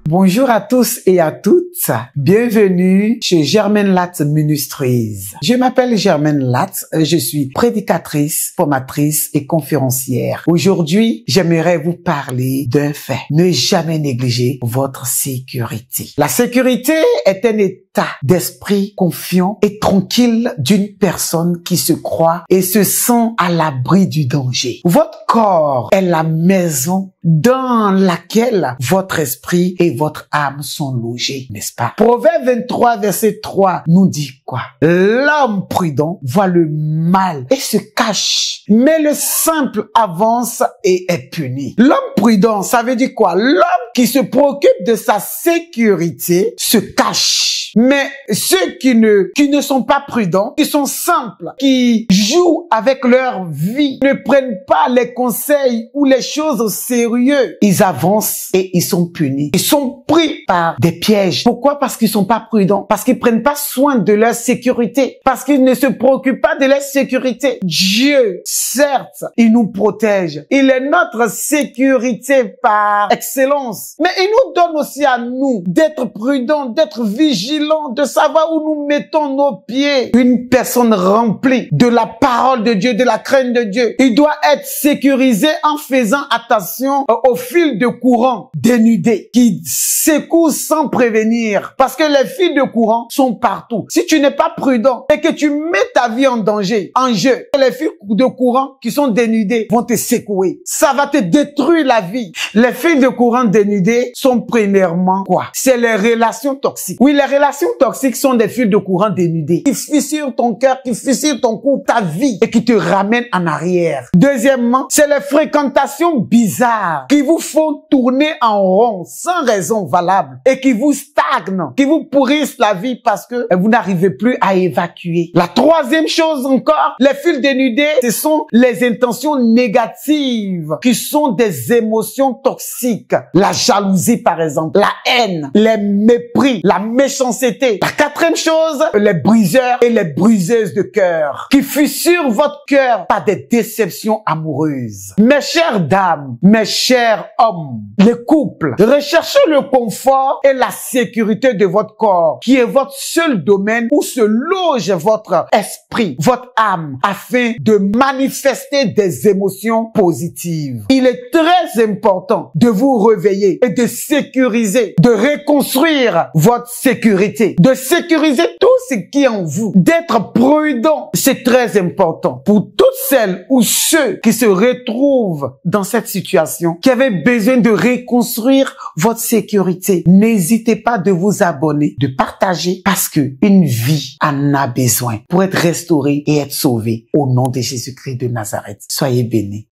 Bonjour à tous et à toutes. Bienvenue chez Germaine Latte Ministries. Je m'appelle Germaine Latte. Je suis prédicatrice, formatrice et conférencière. Aujourd'hui, j'aimerais vous parler d'un fait. Ne jamais négliger votre sécurité. La sécurité est un état d'esprit confiant et tranquille d'une personne qui se croit et se sent à l'abri du danger. Votre corps est la maison dans laquelle votre esprit et votre âme sont logés, n'est-ce pas? Proverbe 23, verset 3 nous dit quoi? L'homme prudent voit le mal et se cache, mais le simple avance et est puni. L'homme prudent, ça veut dire quoi? L'homme qui se préoccupe de sa sécurité se cache. Mais ceux qui ne sont pas prudents, qui sont simples, qui jouent avec leur vie, ne prennent pas les conseils ou les choses au sérieux, ils avancent et ils sont punis. Ils sont pris par des pièges. Pourquoi? Parce qu'ils sont pas prudents. Parce qu'ils prennent pas soin de leur sécurité. Parce qu'ils ne se préoccupent pas de leur sécurité. Dieu, certes, il nous protège. Il est notre sécurité par excellence. Mais il nous donne aussi à nous d'être prudents, d'être vigilants, de savoir où nous mettons nos pieds. Une personne remplie de la parole de Dieu, de la crainte de Dieu, il doit être sécurisé en faisant attention au fil de courant dénudé qui secoue sans prévenir. Parce que les fils de courant sont partout. Si tu n'es pas prudent et que tu mets ta vie en danger, en jeu, les fils de courant qui sont dénudés vont te secouer. Ça va te détruire la vie. Les fils de courant dénudés sont premièrement quoi? C'est les relations toxiques. Oui, les relations toxiques sont des fils de courant dénudés qui fissurent ton cœur, qui fissurent ton couple, ta vie et qui te ramènent en arrière. Deuxièmement, c'est les fréquentations bizarres qui vous font tourner en rond sans raison valable et qui vous stagnent, qui vous pourrissent la vie parce que vous n'arrivez plus à évacuer. La troisième chose encore, les fils dénudés, ce sont les intentions négatives qui sont des émotions toxiques. La jalousie par exemple, la haine, les mépris, la méchanceté. La quatrième chose, les briseurs et les briseuses de cœur qui fissurent votre cœur par des déceptions amoureuses. Mes chères dames, mes chers hommes, les couples, recherchez le confort et la sécurité de votre corps qui est votre seul domaine où se loge votre esprit, votre âme afin de manifester des émotions positives. Il est très important de vous réveiller et de sécuriser, de reconstruire votre sécurité, de sécuriser tout ce qui est en vous, d'être prudent. C'est très important pour toutes celles ou ceux qui se retrouvent dans cette situation, qui avaient besoin de reconstruire votre sécurité. N'hésitez pas de vous abonner, de partager parce que une vie en a besoin pour être restaurée et être sauvée au nom de Jésus-Christ de Nazareth. Soyez bénis.